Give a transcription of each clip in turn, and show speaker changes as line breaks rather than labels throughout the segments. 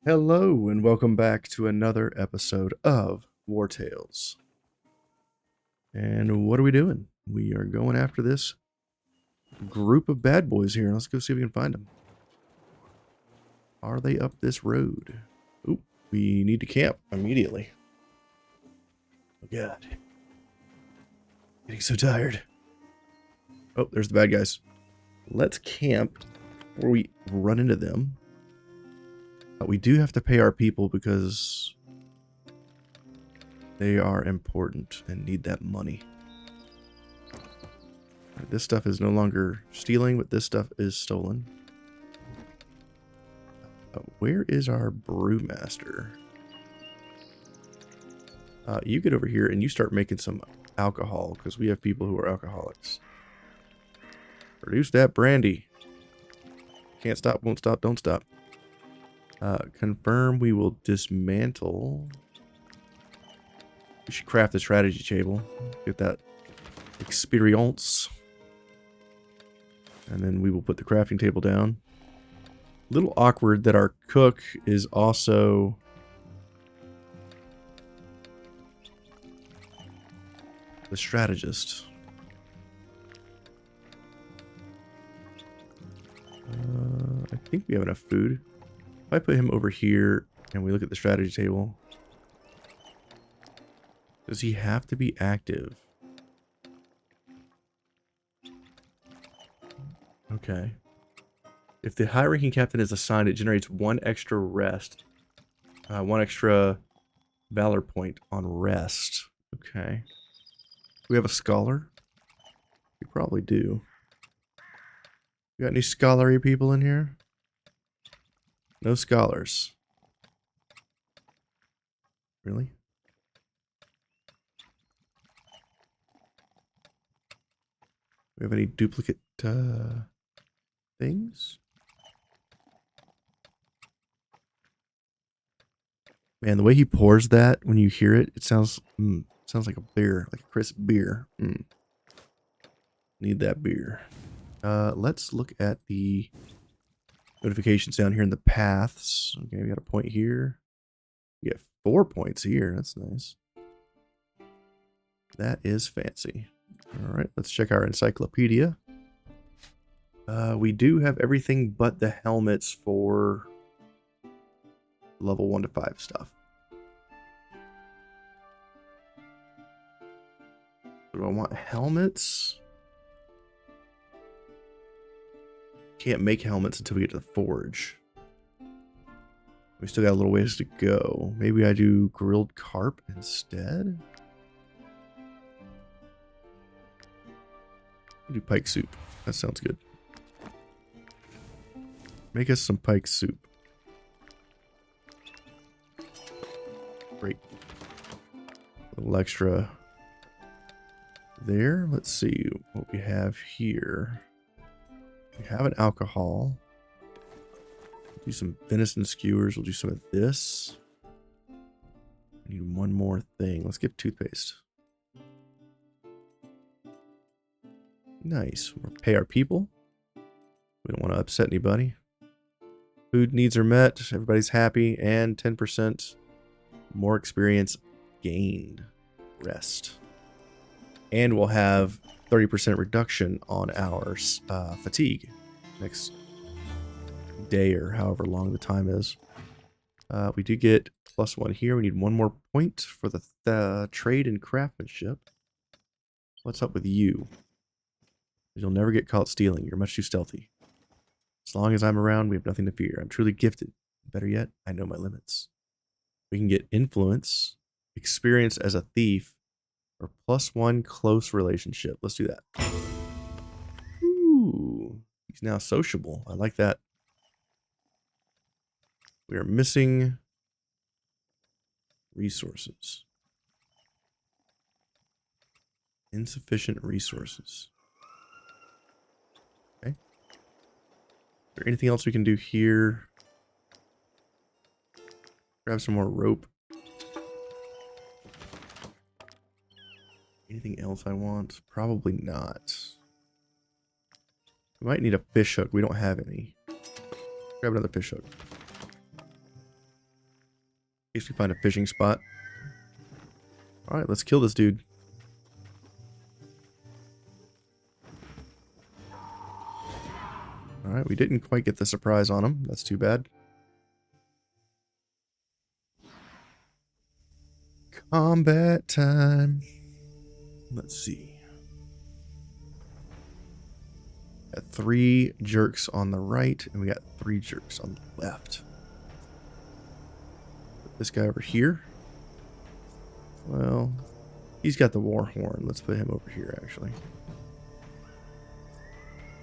Hello, and welcome back to another episode of Wartales. And what are we doing? We are going after this group of bad boys here. Let's go see if we can find them. Are they up this road? Ooh, we need to camp immediately. Oh, God. Getting so tired. Oh, there's the bad guys. Let's camp before we run into them. But we do have to pay our people because they are important and need that money. This stuff is no longer stealing, but this stuff is stolen. Where is our brewmaster? You get over here and you start making some alcohol because we have people who are alcoholics. Produce that brandy. Can't stop, won't stop, don't stop. Confirm we will dismantle. We should craft a strategy table. Get that experience. And then we will put the crafting table down. A little awkward that our cook is also the strategist. I think we have enough food. If I put him over here and we look at the strategy table, does he have to be active? Okay. If the high-ranking captain is assigned, it generates one extra rest. One extra valor point on rest. Okay. Do we have a scholar? We probably do. You got any scholarly people in here? No scholars. Really? We have any duplicate things? Man, the way he pours that, when you hear it, it sounds like a beer, like a crisp beer. Need that beer. Let's look at the notifications down here in the paths. Okay, we got a point here. We get 4 points here. That's nice. That is fancy. All right, let's check our encyclopedia. We do have everything but the helmets for level 1 to 5 stuff. Do I want helmets? Can't make helmets until we get to the forge. We still got a little ways to go. Maybe I do grilled carp instead? Do pike soup. That sounds good. Make us some pike soup. Great. A little extra there. Let's see what we have here. We have an alcohol. Do some venison skewers. We'll do some of this. I need one more thing. Let's get toothpaste. Nice. We'll pay our people. We don't want to upset anybody. Food needs are met. Everybody's happy. And 10% more experience gained. Rest. And we'll have 30% reduction on our fatigue next day or however long the time is. We do get +1 here. We need one more point for the trade and craftsmanship. What's up with you? You'll never get caught stealing. You're much too stealthy. As long as I'm around, we have nothing to fear. I'm truly gifted. Better yet, I know my limits. We can get influence, experience as a thief, or +1 close relationship. Let's do that. Ooh, he's now sociable. I like that. We are missing resources. Insufficient resources. Okay. Is there anything else we can do here? Grab some more rope. Anything else I want? Probably not. We might need a fish hook. We don't have any. Grab another fish hook. In case we find a fishing spot. Alright, let's kill this dude. Alright, we didn't quite get the surprise on him. That's too bad. Combat time. Let's see. Got 3 jerks on the right, and we got 3 jerks on the left. Put this guy over here. Well, he's got the war horn. Let's put him over here, actually.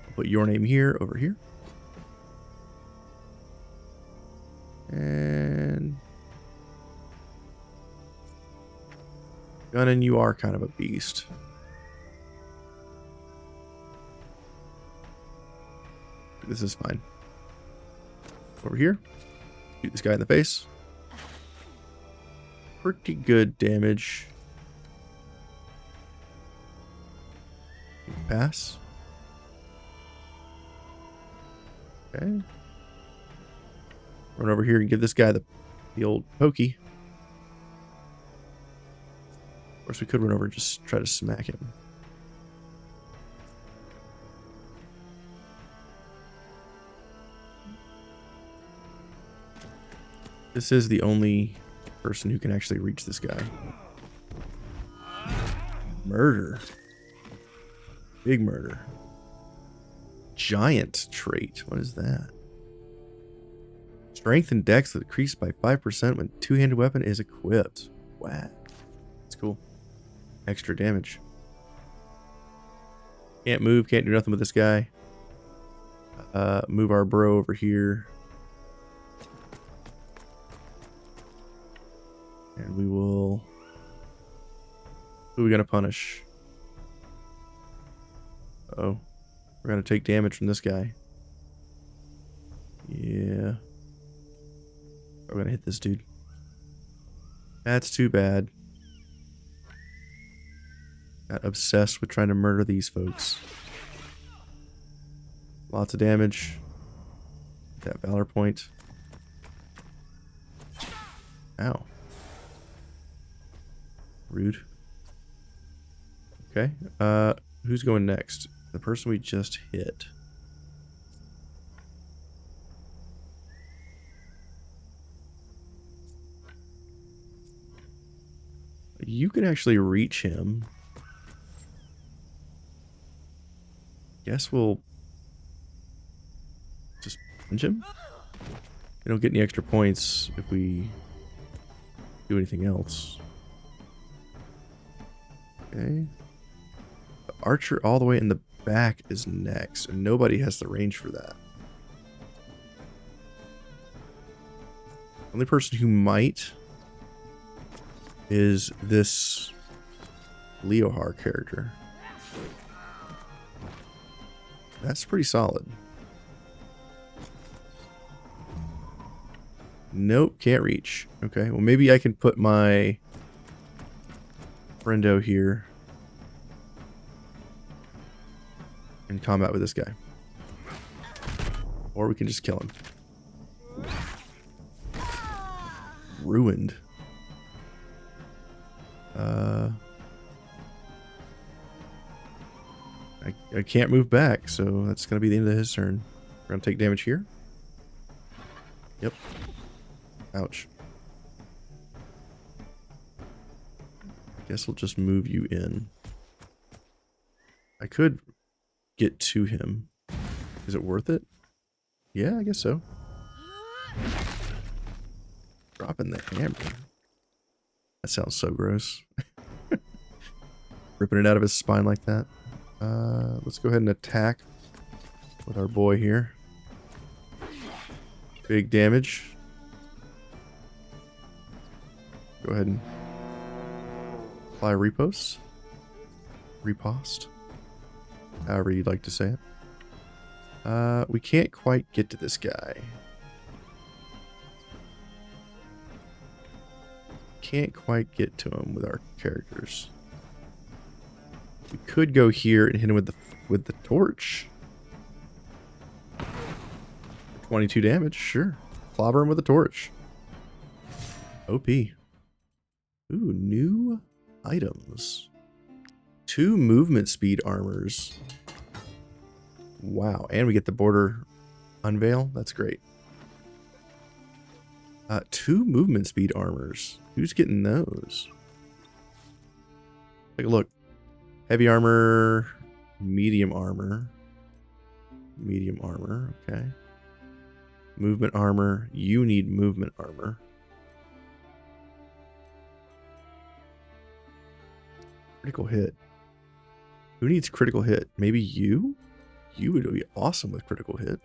I'll put your name here, over here. And Gunnan, you are kind of a beast. This is fine. Over here. Shoot this guy in the face. Pretty good damage. Pass. Okay. Run over here and give this guy the old pokey. Of course, we could run over and just try to smack him. This is the only person who can actually reach this guy. Murder. Big murder. Giant trait. What is that? Strength and dex that increase by 5% when two-handed weapon is equipped. Wow. That's cool. Extra damage. Can't move, can't do nothing with this guy. Move our bro over here. And we will... Who are we going to punish? Uh-oh. We're going to take damage from this guy. Yeah. We're going to hit this dude. That's too bad. Got obsessed with trying to murder these folks. Lots of damage. That valor point. Ow. Rude. Okay. Who's going next? The person we just hit. You can actually reach him. Guess we'll just punch him. We don't get any extra points if we do anything else. Okay. The archer all the way in the back is next, and nobody has the range for that. The only person who might is this Leohar character. That's pretty solid. Nope, can't reach. Okay, well maybe I can put my friendo here in combat with this guy. Or we can just kill him. Ruined. I can't move back, so that's going to be the end of his turn. We're going to take damage here. Yep. Ouch. Guess we'll just move you in. I could get to him. Is it worth it? Yeah, I guess so. Dropping the hammer. That sounds so gross. Ripping it out of his spine like that. Let's go ahead and attack with our boy here. Big damage. Go ahead and apply riposte. Riposte. However you'd like to say it. We can't quite get to this guy. Can't quite get to him with our characters. We could go here and hit him with the torch. 22 damage, sure. Clobber him with a torch. OP. Ooh, new items. 2 movement speed armors. Wow, and we get the border unveil. That's great. 2 movement speed armors. Who's getting those? Take a look. Heavy armor, medium armor. Medium armor, okay. Movement armor. You need movement armor. Critical hit. Who needs critical hit? Maybe you? You would be awesome with critical hit.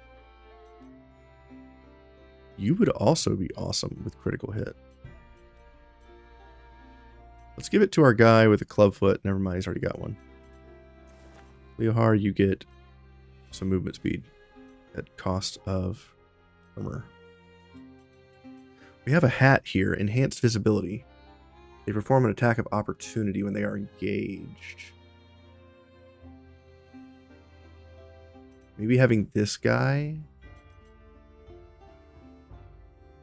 You would also be awesome with critical hit. Let's give it to our guy with a clubfoot. Never mind, he's already got one. Leohar, you get some movement speed at cost of armor. We have a hat here, enhanced visibility. They perform an attack of opportunity when they are engaged. Maybe having this guy.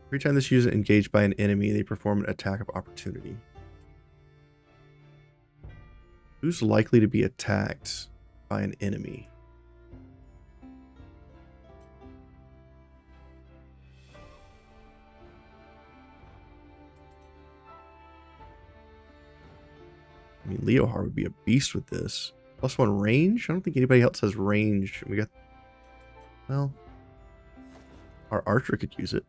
Every time this user is engaged by an enemy, they perform an attack of opportunity. Who's likely to be attacked by an enemy? I mean, Leohar would be a beast with this. +1 range? I don't think anybody else has range. We got... Well... Our archer could use it.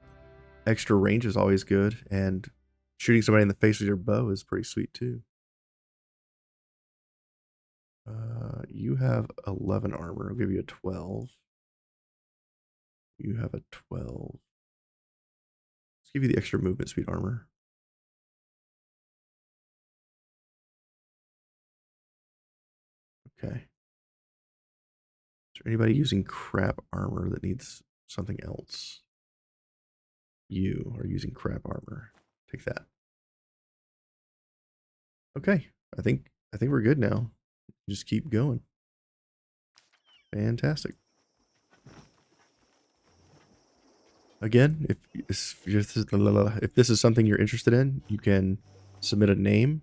Extra range is always good, and shooting somebody in the face with your bow is pretty sweet too. You have 11 armor. I'll give you a 12. You have a 12. Let's give you the extra movement speed armor. Okay. Is there anybody using crap armor that needs something else? You are using crap armor. Take that. Okay. I think we're good now. Just keep going. Fantastic. Again, if this is something you're interested in, you can submit a name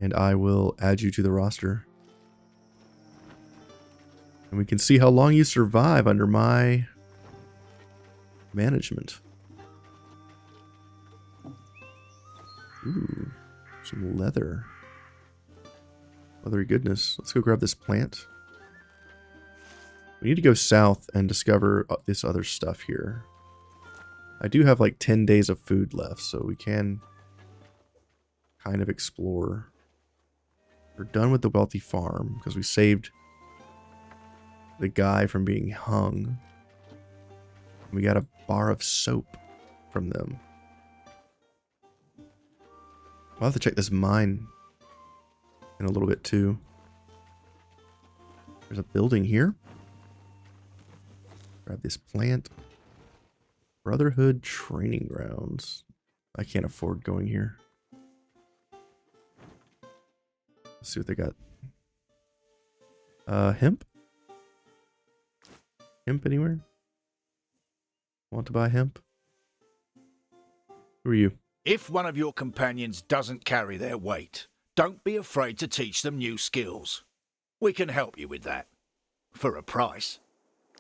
and I will add you to the roster. And we can see how long you survive under my management. Ooh, some leather. Leathery goodness. Let's go grab this plant. We need to go south and discover this other stuff here. I do have like 10 days of food left, so we can kind of explore. We're done with the wealthy farm because we saved the guy from being hung. We got a bar of soap from them. I'll have to check this mine in a little bit too. There's a building here. Grab this plant. Brotherhood Training Grounds. I can't afford going here. Let's see what they got. Hemp? Hemp anywhere? Want to buy hemp? Who are you?
If one of your companions doesn't carry their weight, don't be afraid to teach them new skills. We can help you with that. For a price.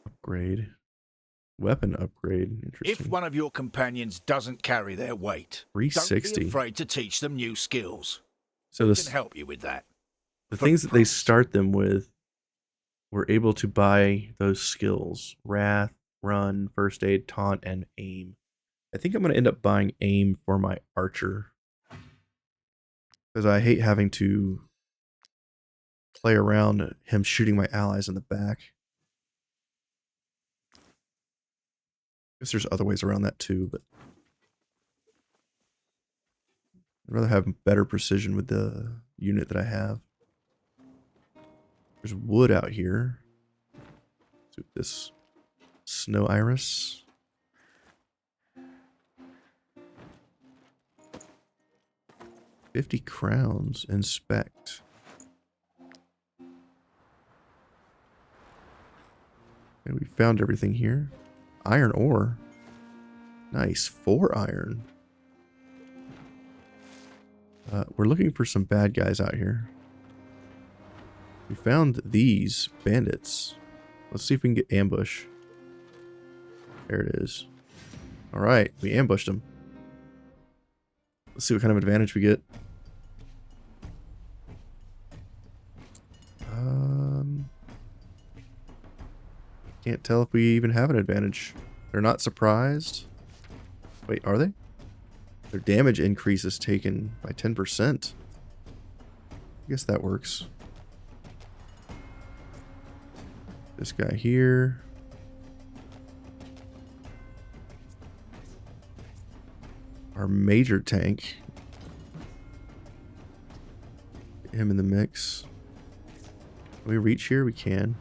Upgrade. Weapon upgrade. Interesting.
If one of your companions doesn't carry their weight,
360.
don't be afraid to teach them new skills.
So
we can help you with that.
The things that they start them with, we're able to buy those skills. Wrath, Run, First Aid, Taunt, and Aim. I think I'm going to end up buying Aim for my archer. Because I hate having to play around him shooting my allies in the back. I guess there's other ways around that too, but I'd rather have better precision with the unit that I have. There's wood out here. Let's do this snow iris. $50 crowns. Inspect. And we found everything here. Iron ore. Nice. 4 iron. We're looking for some bad guys out here. We found these bandits. Let's see if we can get ambush. There it is. Alright, we ambushed them. Let's see what kind of advantage we get. Can't tell if we even have an advantage. They're not surprised. Wait, are they? Their damage increase is taken by 10%. I guess that works. This guy here. Our major tank. Get him in the mix. Can we reach here? We can.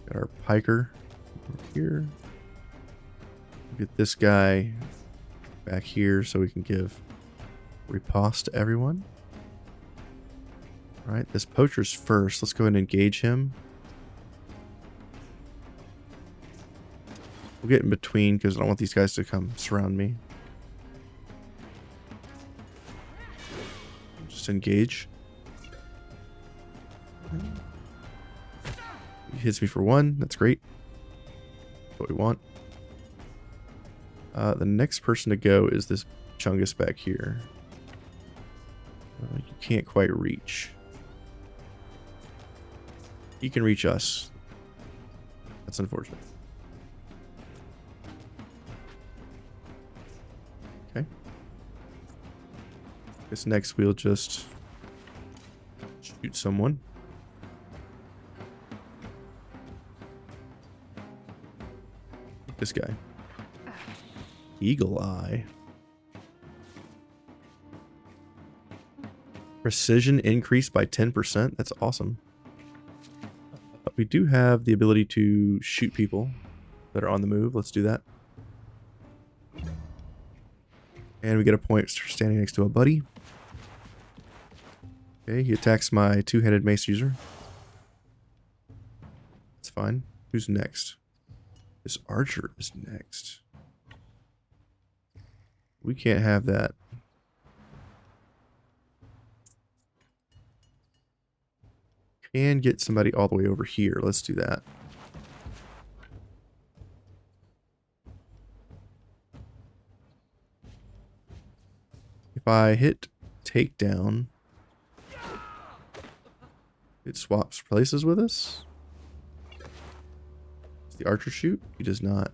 Got our piker over here. Get this guy back here so we can give riposte to everyone. Alright, this poacher's first. Let's go ahead and engage him. We'll get in between because I don't want these guys to come surround me. Just engage. He hits me for 1. That's great. That's what we want. The next person to go is this Chungus back here. You can't quite reach. He can reach us. That's unfortunate. Okay. Guess next we'll just shoot someone. This guy. Eagle Eye. Precision increased by 10%. That's awesome. We do have the ability to shoot people that are on the move. Let's do that. And we get a point for standing next to a buddy. Okay, he attacks my two-handed mace user. That's fine. Who's next? This archer is next. We can't have that. Can get somebody all the way over here. Let's do that. If I hit takedown, it swaps places with us. Does the archer shoot? He does not.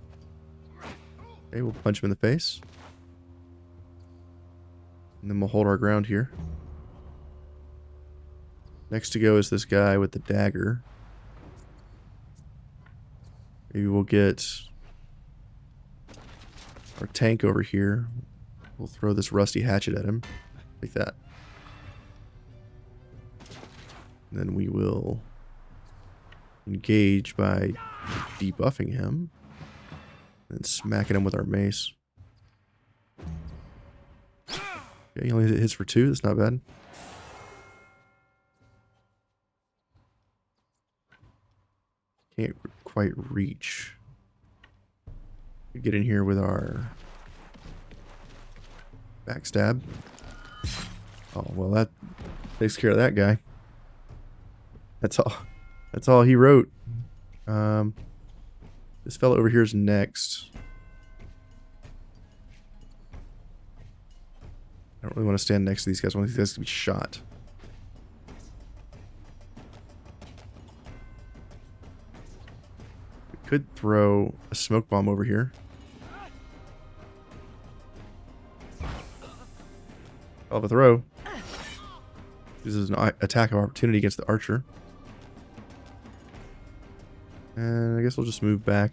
Okay, we'll punch him in the face. And then we'll hold our ground here. Next to go is this guy with the dagger. Maybe we'll get our tank over here. We'll throw this rusty hatchet at him. Like that. And then we will engage by debuffing him. And smacking him with our mace. Okay, he only hits for 2. That's not bad. Can't quite reach. We get in here with our backstab. Oh, well, that takes care of that guy. That's all. That's all he wrote. This fellow over here is next. I don't really want to stand next to these guys. I want these guys to be shot. We could throw a smoke bomb over here. Hell of a throw. This is an attack of opportunity against the archer. And I guess we'll just move back.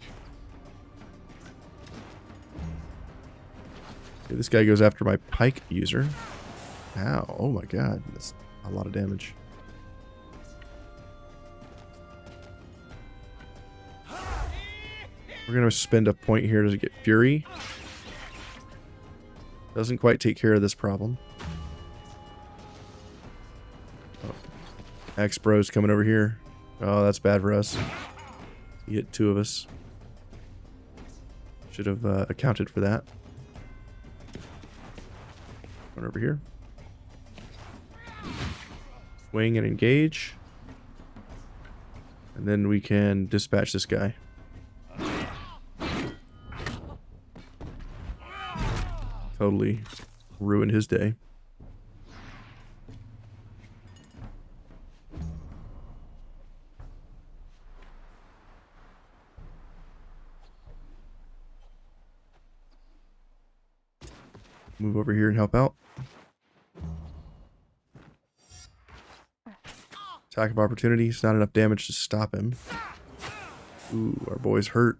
Okay, this guy goes after my pike user. Ow. Oh my god. That's a lot of damage. We're going to spend a point here to get Fury. Doesn't quite take care of this problem. Oh. X-Bro's coming over here. Oh, that's bad for us. He hit 2 of us. Should have accounted for that. One over here. Swing and engage. And then we can dispatch this guy. Totally ruined his day. Move over here and help out. Attack of opportunity. It's not enough damage to stop him. Ooh, our boy's hurt.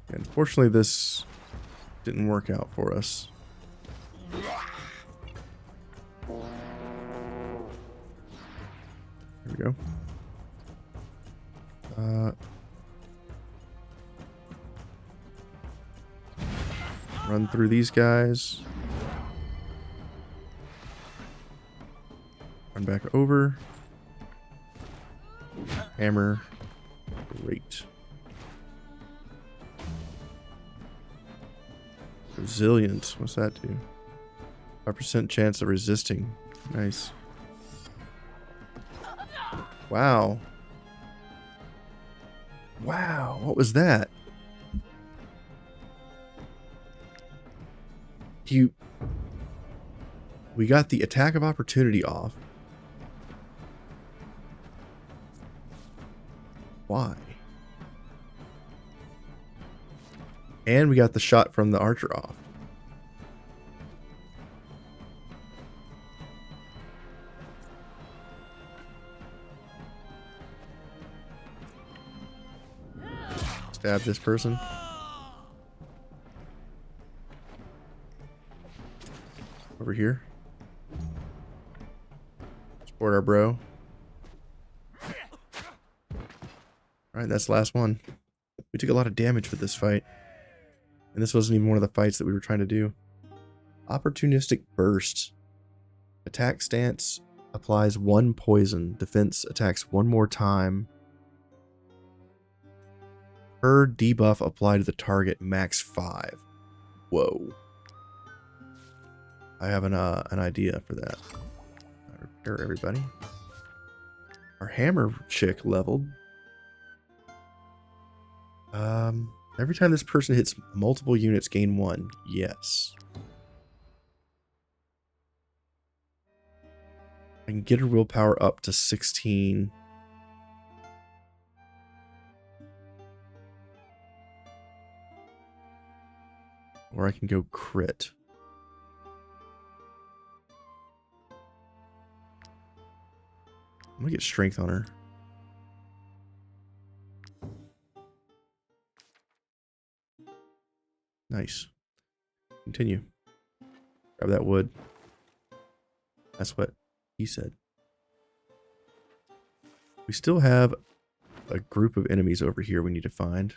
Unfortunately, this didn't work out for us. Here we go. Run through these guys. Run back over. Hammer. Great. Resilient. What's that do? 5% chance of resisting. Nice. Wow. Wow. What was that? We got the attack of opportunity off. Why? And we got the shot from the archer off. Stab this person. Over here. Support our bro. Alright, that's the last one. We took a lot of damage with this fight. And this wasn't even one of the fights that we were trying to do. Opportunistic burst. Attack stance applies 1 poison. Defense attacks 1 more time. Per debuff applied to the target, max 5. Whoa. I have an idea for that. Repair everybody. Our hammer chick leveled. Every time this person hits multiple units, gain 1. Yes. I can get her willpower up to 16. Or I can go crit. I'm gonna get strength on her. Nice. Continue. Grab that wood. That's what he said. We still have a group of enemies over here we need to find.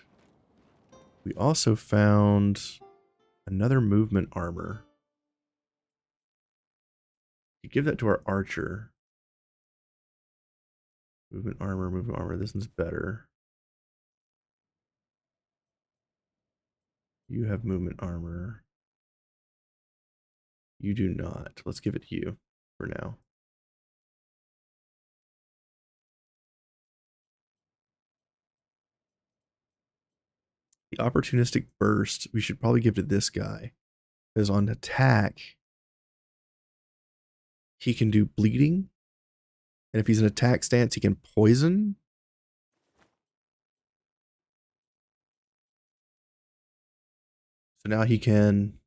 We also found another movement armor. You give that to our archer. Movement armor. This one's better. You have movement armor. You do not. Let's give it to you for now. The opportunistic burst, we should probably give to this guy. Because on attack, he can do bleeding. And if he's in attack stance, he can poison. So now he can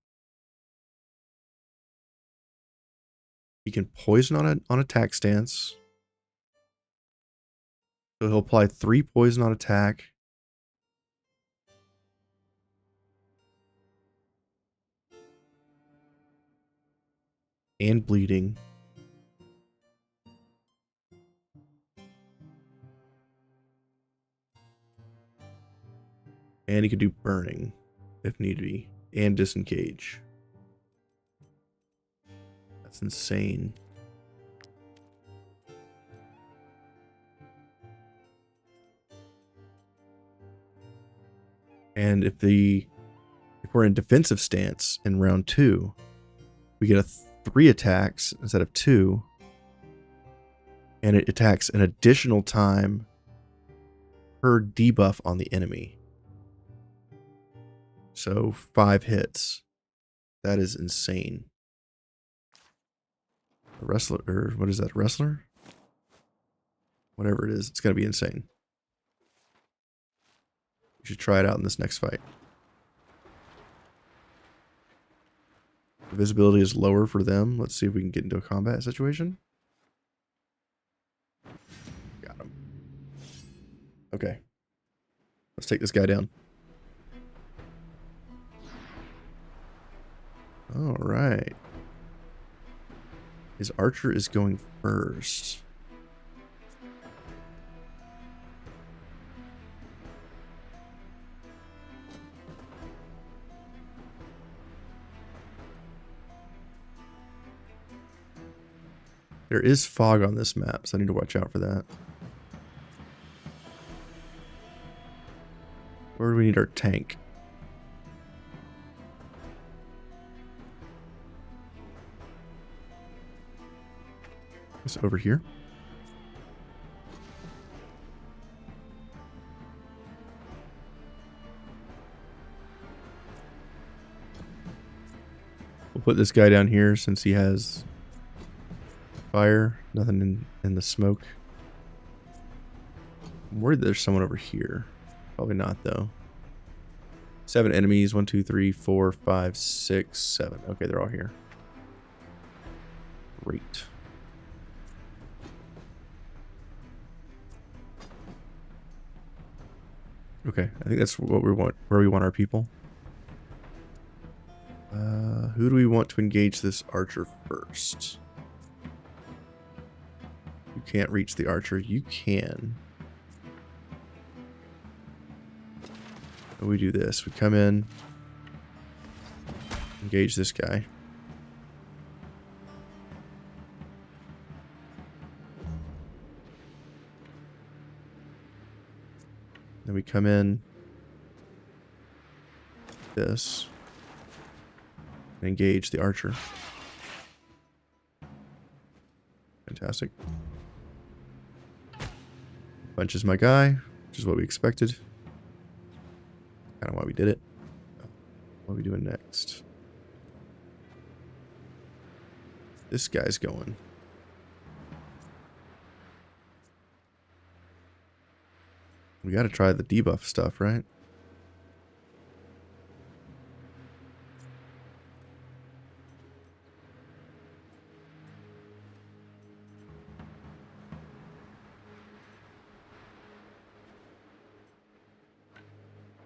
poison on attack stance. So he'll apply 3 poison on attack. And bleeding. And he could do burning if need be. And disengage. That's insane. And if we're in defensive stance in round 2, we get 3 attacks instead of 2. And it attacks an additional time per debuff on the enemy. So 5 hits. That is insane. A wrestler, or what is that? Wrestler? Whatever it is, it's gonna be insane. You should try it out in this next fight. The visibility is lower for them. Let's see if we can get into a combat situation. Got him. Okay. Let's take this guy down. All right. His archer is going first. There is fog on this map, so I need to watch out for that. Where do we need our tank? It's over here. We'll put this guy down here since he has fire. Nothing in the smoke. I'm worried there's someone over here. Probably not though. 7 enemies. 1, 2, 3, 4, 5, 6, 7. Okay, they're all here. Great. Okay, I think that's what we want. Where we want our people. Who do we want to engage this archer first? You can't reach the archer. You can. We do this. We come in, engage this guy. Then we come in this and engage the archer. Fantastic. Punches my guy, which is what we expected. Kind of why we did it. What are we doing next? This guy's going. We got to try the debuff stuff, right?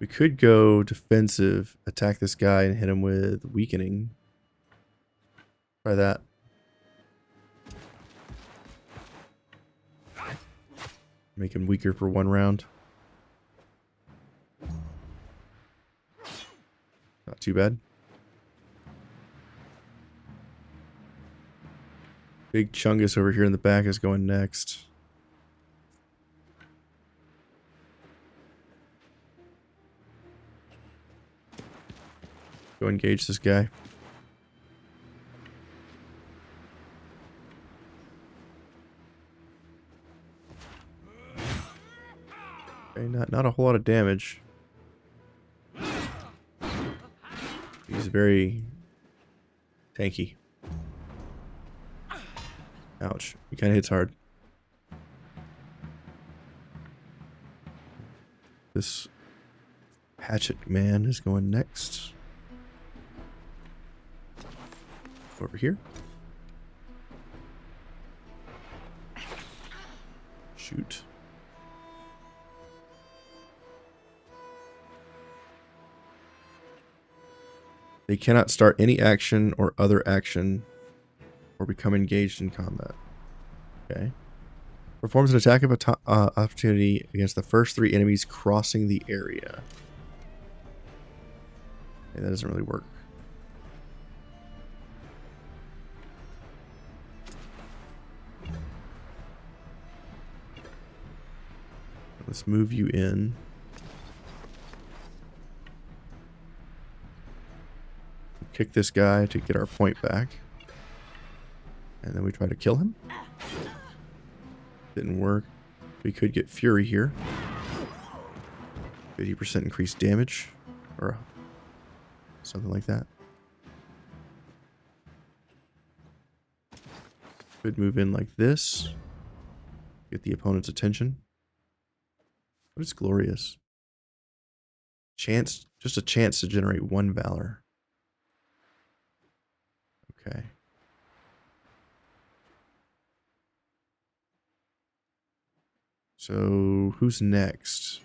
We could go defensive, attack this guy, and hit him with weakening. Try that. Make him weaker for 1 round. Not too bad. Big Chungus over here in the back is going next. Go engage this guy. Okay, not a whole lot of damage. He's very tanky. Ouch. He kind of hits hard. This hatchet man is going next. Over here. Shoot. They cannot start any action or other action or become engaged in combat. Okay. Performs an attack of opportunity against the first 3 enemies crossing the area. Okay, that doesn't really work. Let's move you in. kick this guy to get our point back. And then we try to kill him. Didn't work. We could get Fury here. 50% increased damage. Or something like that. Could move in like this. Get the opponent's attention. What is glorious? Chance, just a chance to generate 1 valor. Okay. So, who's next?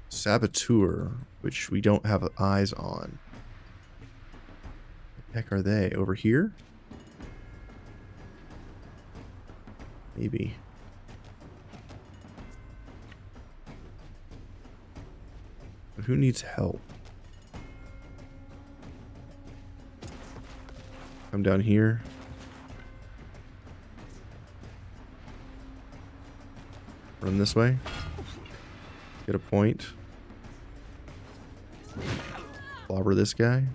Saboteur, which we don't have eyes on. What the heck are they? Over here? Maybe. But who needs help? Come down here. Run this way. Get a point. Clobber this guy.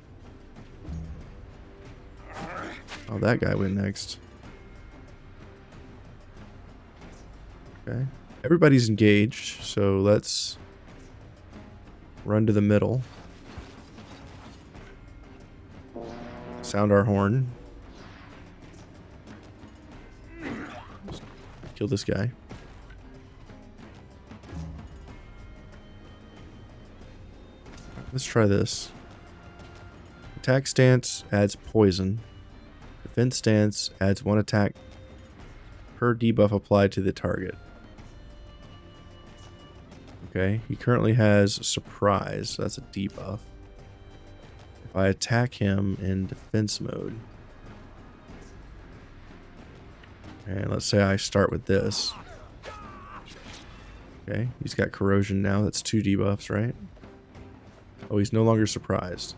Oh, that guy went next. Okay. Everybody's engaged, so let's run to the middle. Sound our horn. Just kill this guy. Let's try this. Attack stance adds poison. Defense stance adds 1 attack per debuff applied to the target. Okay, he currently has surprise, so that's a debuff. If I attack him in defense mode, and let's say I start with this. Okay, he's got corrosion now, that's 2 debuffs, right? Oh, he's no longer surprised.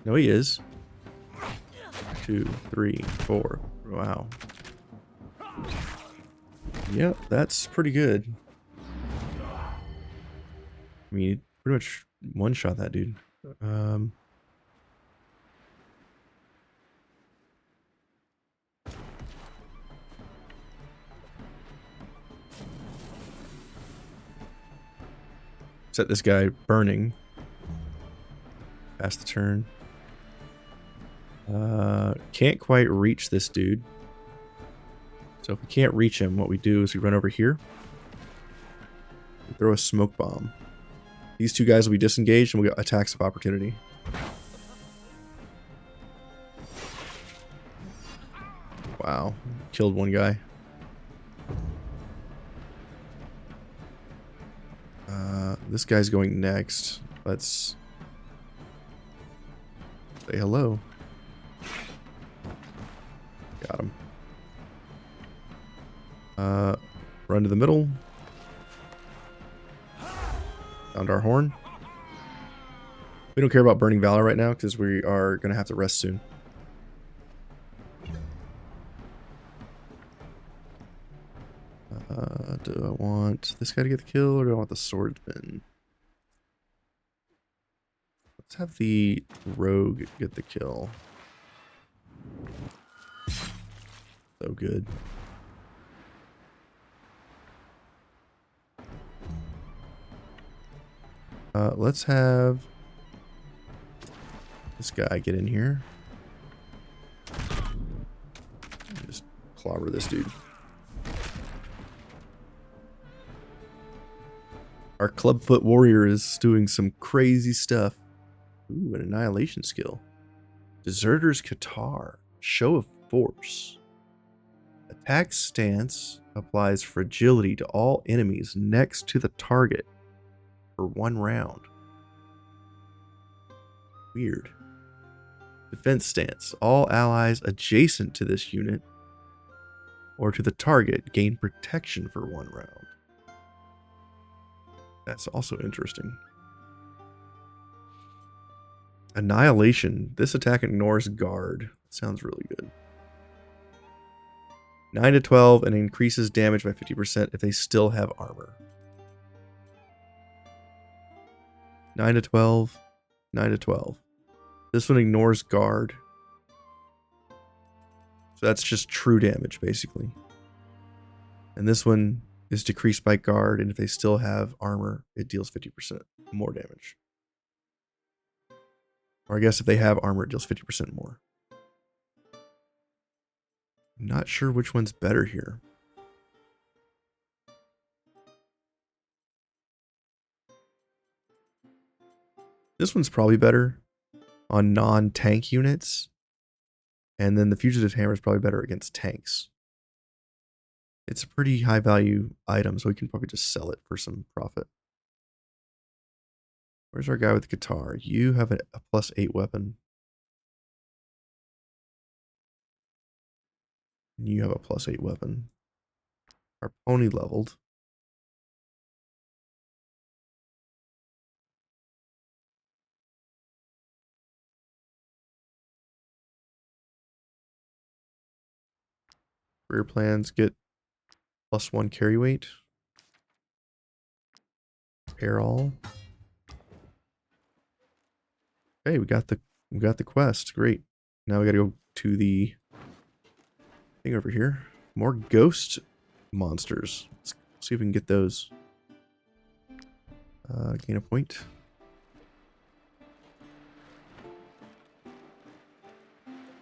No, he is. 2, 3, 4. Wow. Yep, that's pretty good. I mean, pretty much one-shot that dude. Set this guy burning. Pass the turn. Can't quite reach this dude. So if we can't reach him, what we do is we run over here. We throw a smoke bomb. These 2 guys will be disengaged and we'll get attacks of opportunity. Wow. Killed 1 guy. This guy's going next. Let's say hello. Got him. Run to the middle. Found our horn. We don't care about burning valor right now because we are going to have to rest soon. Do I want this guy to get the kill or do I want the swordsman? Let's have the rogue get the kill. So good. Let's have this guy get in here. Just clobber this dude. Our clubfoot warrior is doing some crazy stuff. Ooh, an annihilation skill. Deserter's Qatar. Show of force. Attack stance applies fragility to all enemies next to the target for 1 round. Weird. Defense stance. All allies adjacent to this unit or to the target gain protection for 1 round. That's also interesting. Annihilation. This attack ignores guard. Sounds really good. 9 to 12 and increases damage by 50% if they still have armor. 9 to 12. 9 to 12. This one ignores guard. So that's just true damage, basically. And this one is decreased by guard, and if they still have armor, it deals 50% more damage. Or I guess if they have armor, it deals 50% more. I'm not sure which one's better here. This one's probably better on non-tank units. And then the Fugitive Hammer is probably better against tanks. It's a pretty high value item, so we can probably just sell it for some profit. Where's our guy with the guitar? You have a +8 weapon. You have a +8 weapon. Our pony leveled. Career plans get +1 carry weight. Repair all. Okay, we got the quest. Great. Now we gotta go to the thing over here. More ghost monsters. Let's see if we can get those. Gain a point.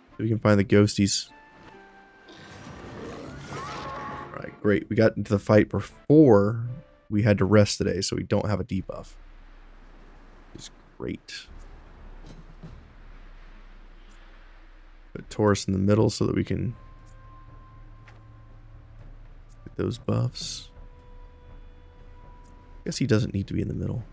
So we can find the ghosties. Alright, great. We got into the fight before we had to rest today, so we don't have a debuff. It's great. Put Taurus in the middle so that we can get those buffs. I guess he doesn't need to be in the middle.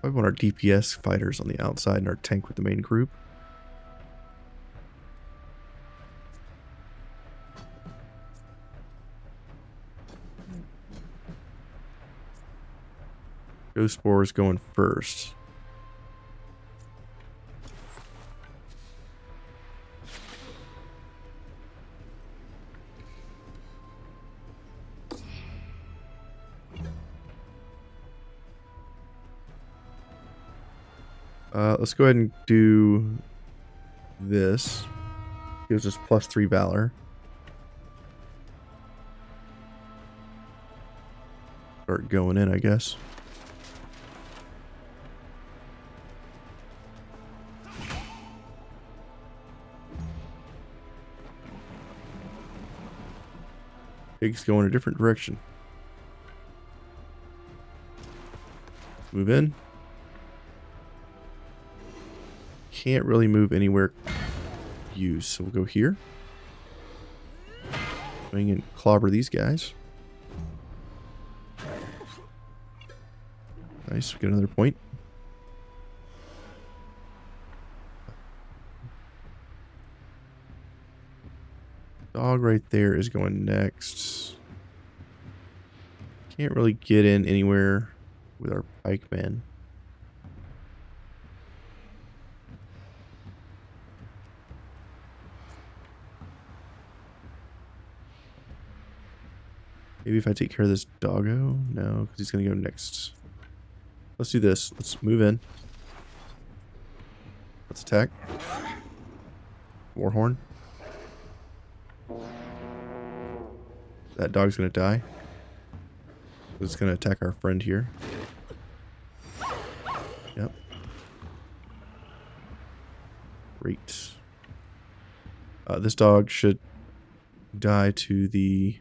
I want our DPS fighters on the outside and our tank with the main group. Ghost Boar is going first. Let's go ahead and do this. Gives us +3 Valor. Start going in, I guess. Pig's going a different direction. Move in. Can't really move anywhere used, so we'll go here. Swing and clobber these guys. Nice, we get another point. Dog right there is going next. Can't really get in anywhere with our pikeman. Maybe if I take care of this doggo? No, because he's going to go next. Let's do this. Let's move in. Let's attack. Warhorn. That dog's going to die. It's going to attack our friend here. Yep. Great. This dog should die to the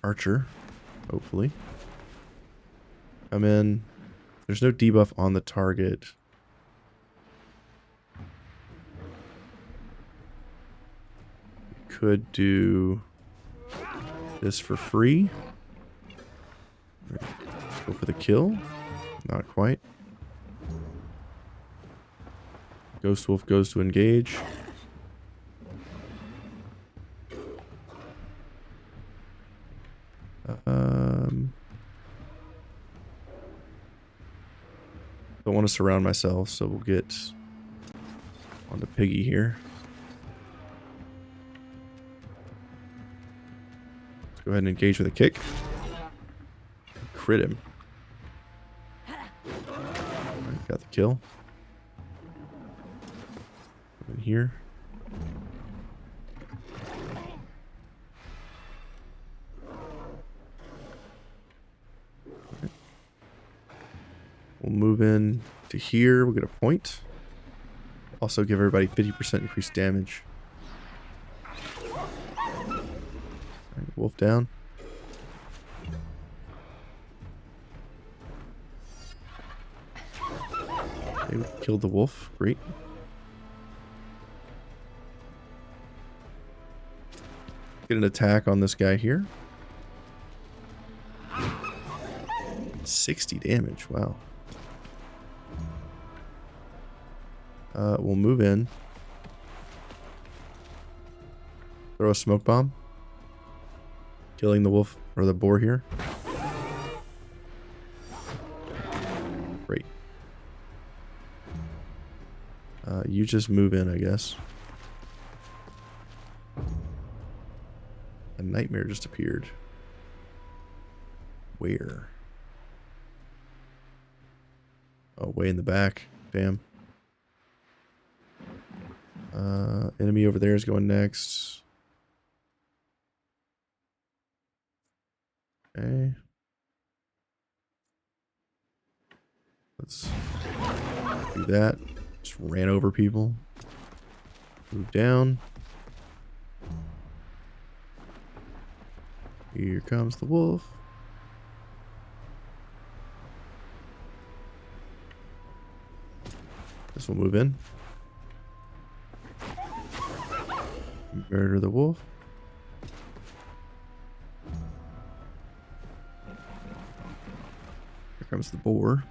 archer, hopefully. Come in. There's no debuff on the target. We could do this for free. Go for the kill. Not quite. Ghost Wolf goes to engage. Don't want to surround myself, so we'll get onto Piggy here. Go ahead and engage with a kick. Crit him. Alright, got the kill. In here. Okay. We'll move in to here. We'll get a point. Also give everybody 50% increased damage. Alright, wolf down. Okay, we killed the wolf. Great. Get an attack on this guy here. 60 damage. Wow. We'll move in. Throw a smoke bomb. Killing the wolf or the boar here. Great. You just move in, I guess. A nightmare just appeared. Where? Oh, way in the back. Damn. Enemy over there is going next. Okay. Let's do that. Just ran over people. Move down. Here comes the wolf. This will move in. Murder the wolf. Here comes the boar.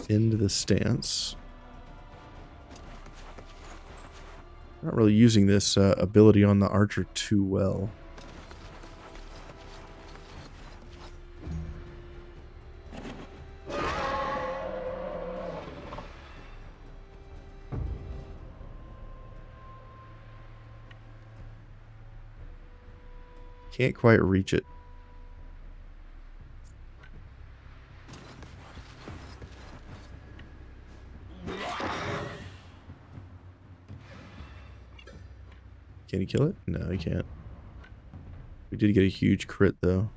Into the stance. Not really using this ability on the archer too well. Can't quite reach it. Can he kill it? No, he can't. We did get a huge crit, though.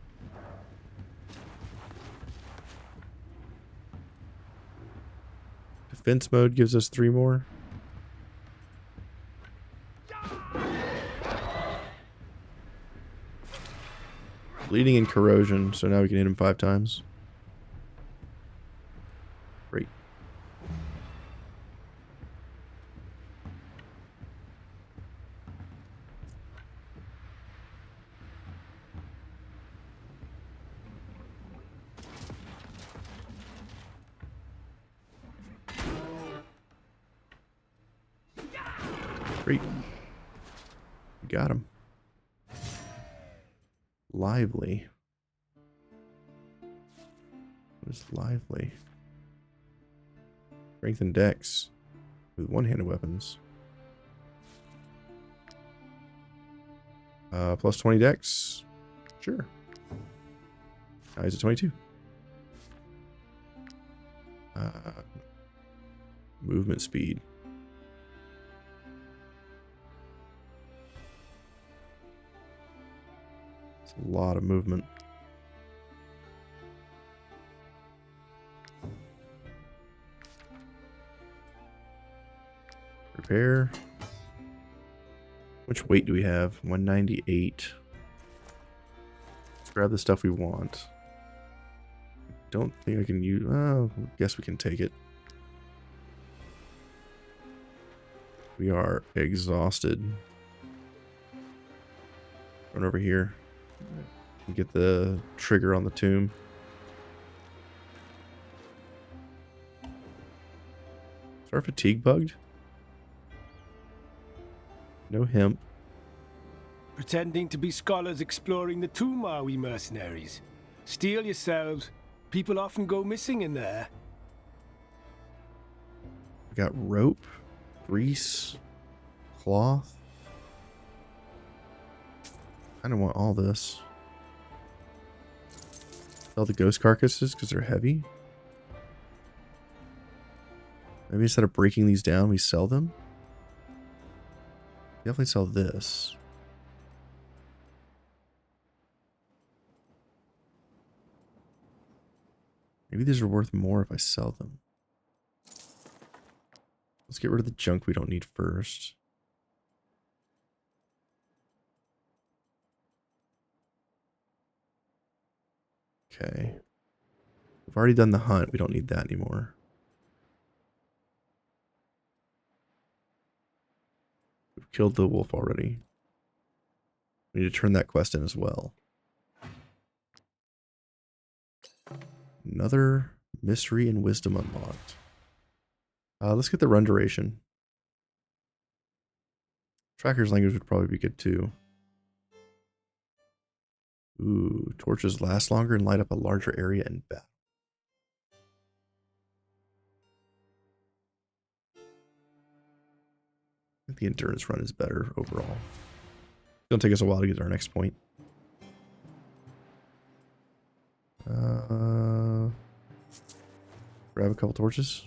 Defense mode gives us 3 more. Bleeding and corrosion, so now we can hit him 5 times. Great. Great. We got him. Lively. What is lively? Strength and dex with one-handed weapons. Plus 20 dex. Sure. He's at 22. Movement speed. It's a lot of movement. Repair. Which weight do we have? 198. Let's grab the stuff we want. Don't think I can use... Oh, I guess we can take it. We are exhausted. Run over here. Get the trigger on the tomb. Is our fatigue bugged? No hemp.
Pretending to be scholars exploring the tomb, are we, mercenaries? Steal yourselves. People often go missing in there.
We got rope, grease, cloth. I don't want all this. Sell the ghost carcasses because they're heavy. Maybe instead of breaking these down, we sell them. Definitely sell this. Maybe these are worth more if I sell them. Let's get rid of the junk we don't need first. Okay. We've already done the hunt. We don't need that anymore. We've killed the wolf already. We need to turn that quest in as well. Another mystery and wisdom unlocked. Let's get the run duration. Tracker's language would probably be good too. Ooh, torches last longer and light up a larger area in battle. I think the endurance run is better overall. It's gonna take us a while to get to our next point. Grab a couple torches.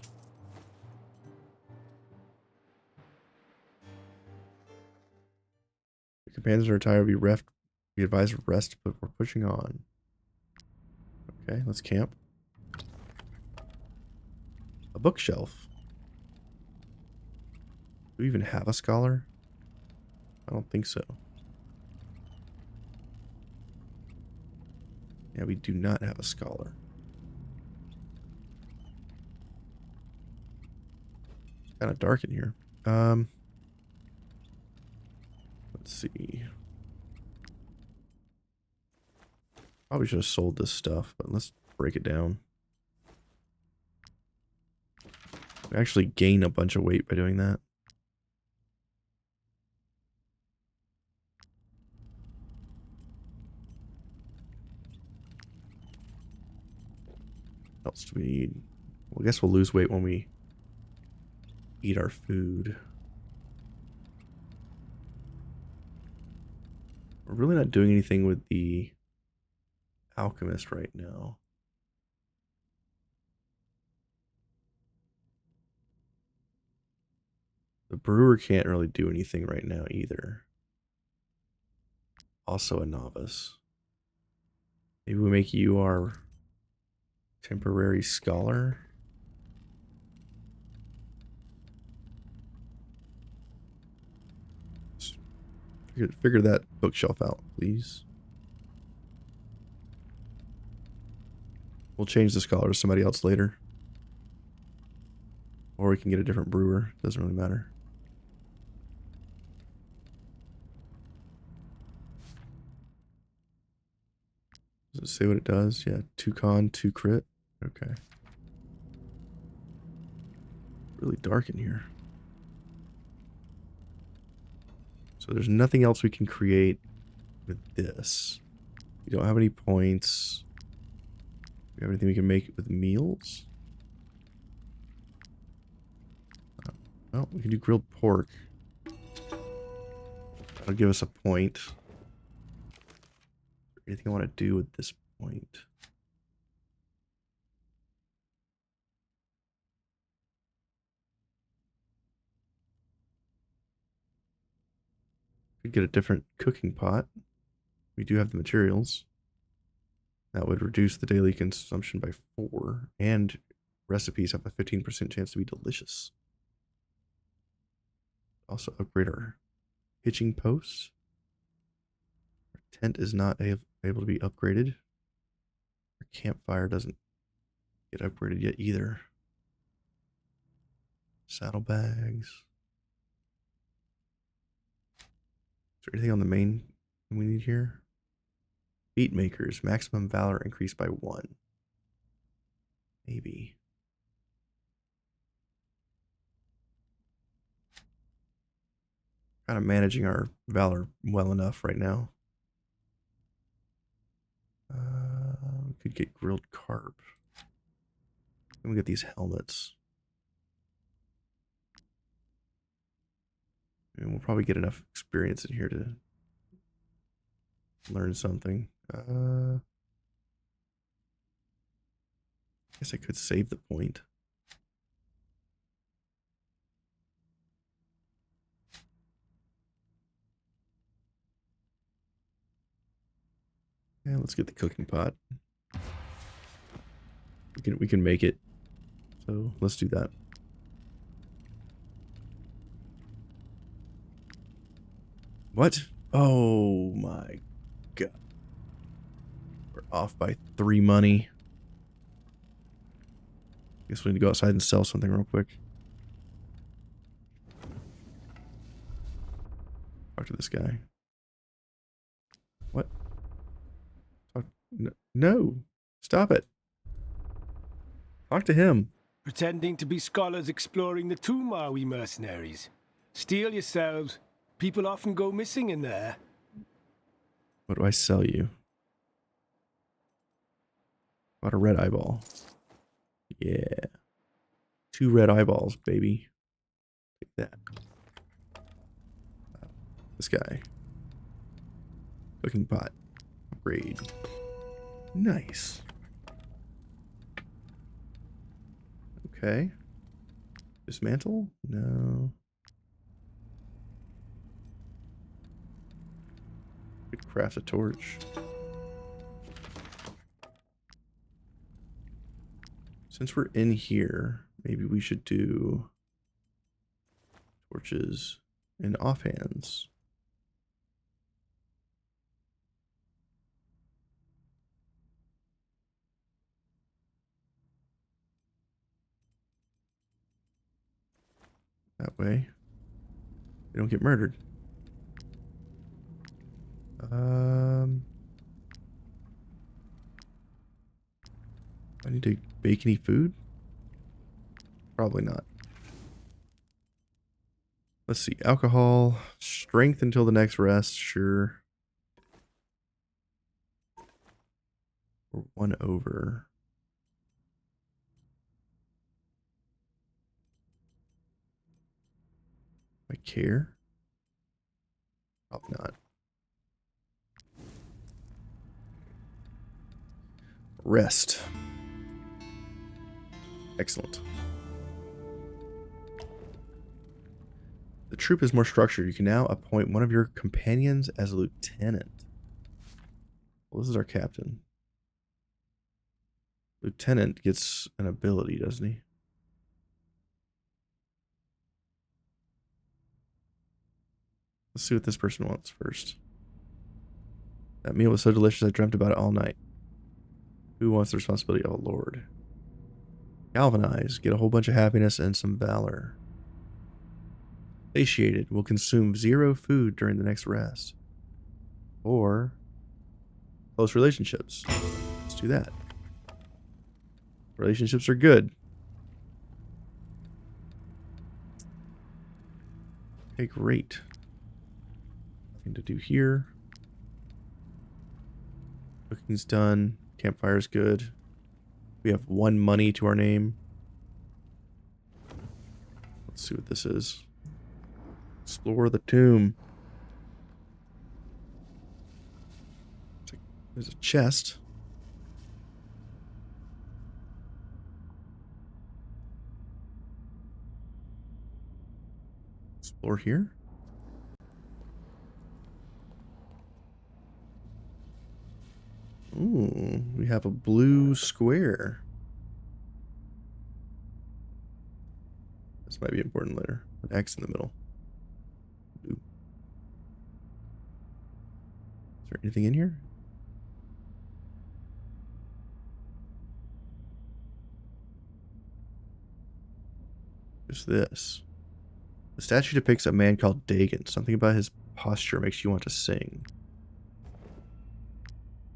The companions are tired. We advise rest, but we're pushing on. Okay, let's camp. A bookshelf. Do we even have a scholar? I don't think so. Yeah, we do not have a scholar. It's kind of dark in here. Let's see. Probably should have sold this stuff, but let's break it down. We actually gain a bunch of weight by doing that. What else do we need? Well, I guess we'll lose weight when we eat our food. We're really not doing anything with the alchemist right now. The brewer can't really do anything right now either. Also a novice. Maybe we make you our temporary scholar. Figure that bookshelf out, please. We'll change the scholar to somebody else later. Or we can get a different brewer. Doesn't really matter. Does it say what it does? Yeah, 2 con, 2 crit. Okay. Really dark in here. So there's nothing else we can create with this. We don't have any points. We have anything we can make with meals? Well, we can do grilled pork. That'll give us a point. Anything I want to do with this point? Could get a different cooking pot. We do have the materials. That would reduce the daily consumption by 4, and recipes have a 15% chance to be delicious. Also upgrade our pitching posts. Our tent is not able to be upgraded. Our campfire doesn't get upgraded yet either. Saddlebags. Is there anything on the main we need here? Feat makers. Maximum valor increased by 1. Maybe. Kind of managing our valor well enough right now. We could get grilled carp. Let me get these helmets. And we'll probably get enough experience in here to learn something. I guess I could save the point. Yeah, let's get the cooking pot. We can make it. So let's do that. What? Oh my god. We're off by 3 money. Guess we need to go outside and sell something real quick. Talk to this guy. What? Talk, no. Stop it. Talk to him.
Pretending to be scholars exploring the two Maui mercenaries. Steal yourselves. People often go missing in there.
What do I sell you? Bought a red eyeball. Yeah. 2 red eyeballs, baby. Take that. This guy. Cooking pot. Upgrade. Nice. Okay. Dismantle? No. Could craft a torch. Since we're in here, maybe we should do torches and offhands. That way, we don't get murdered. I need to bake any food? Probably not. Let's see. Alcohol. Strength until the next rest. Sure. We're 1 over. I care? Probably not. Rest. Excellent. The troop is more structured. You can now appoint one of your companions as a lieutenant. Well, this is our captain. Lieutenant gets an ability, doesn't he? Let's see what this person wants first. That meal was so delicious I dreamt about it all night. Who wants the responsibility? Oh, Lord. Galvanize. Get a whole bunch of happiness and some valor. Satiated. Will consume 0 food during the next rest. Or close relationships. Let's do that. Relationships are good. Okay, great. Nothing to do here. Cooking's done. Campfire's good. We have 1 money to our name. Let's see what this is. Explore the tomb. There's a chest. Explore here. Ooh, we have a blue square. This might be important later. An X in the middle. Blue. Is there anything in here? Just this. The statue depicts a man called Dagon. Something about his posture makes you want to sing.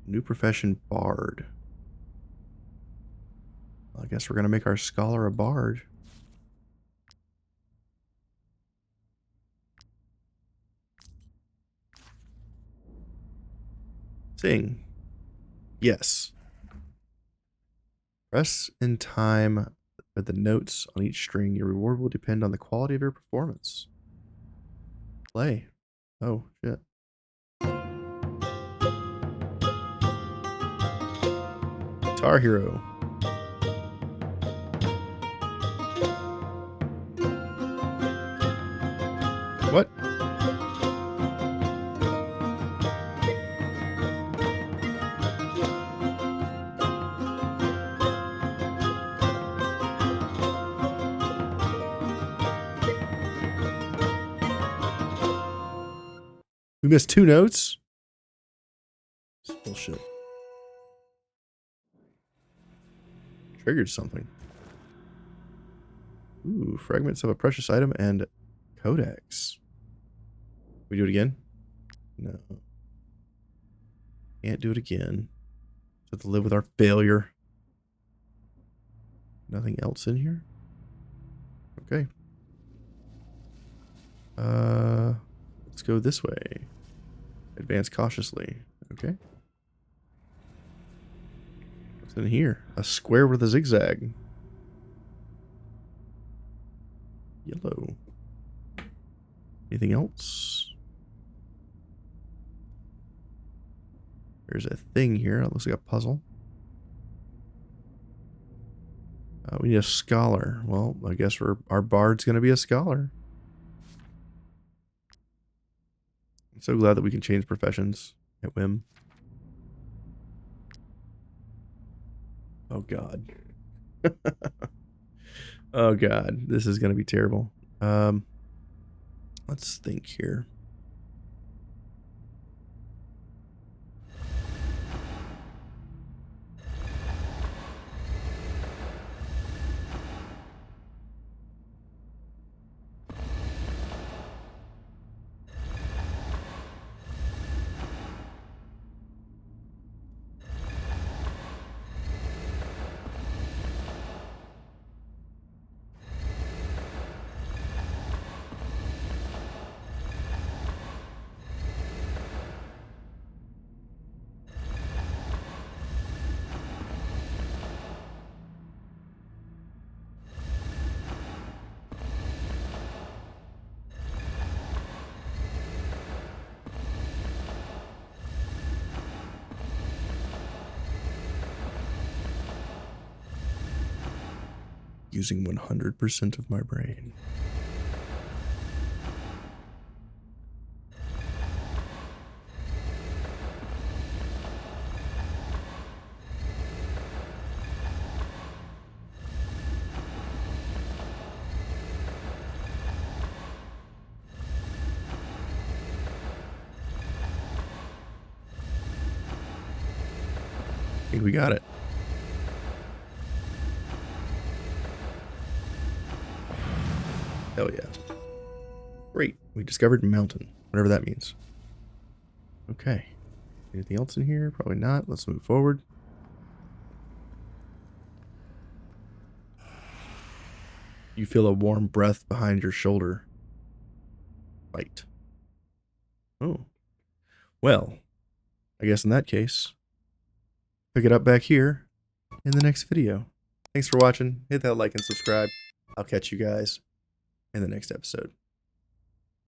New profession, bard. Well, I guess we're going to make our scholar a bard. Sing. Yes. Press in time with the notes on each string. Your reward will depend on the quality of your performance. Play. Oh, shit. Guitar Hero. What? We missed 2 notes? This is bullshit. Triggered something. Ooh, fragments of a precious item and codex. We do it again? No. Can't do it again. Have to live with our failure. Nothing else in here? Okay. Let's go this way. Advance cautiously. Okay. What's in here? A square with a zigzag. Yellow. Anything else? There's a thing here. It looks like a puzzle. We need a scholar. Well, I guess our bard's going to be a scholar. I'm so glad that we can change professions at whim. Oh, God. Oh, God. This is going to be terrible. Let's think here. Using 100% of my brain. I think we got it. Hell yeah. Great. We discovered mountain. Whatever that means. Okay. Anything else in here? Probably not. Let's move forward. You feel a warm breath behind your shoulder. Fight. Oh. Well, I guess in that case, pick it up back here in the next video. Thanks for watching. Hit that like and subscribe. I'll catch you guys in the next episode.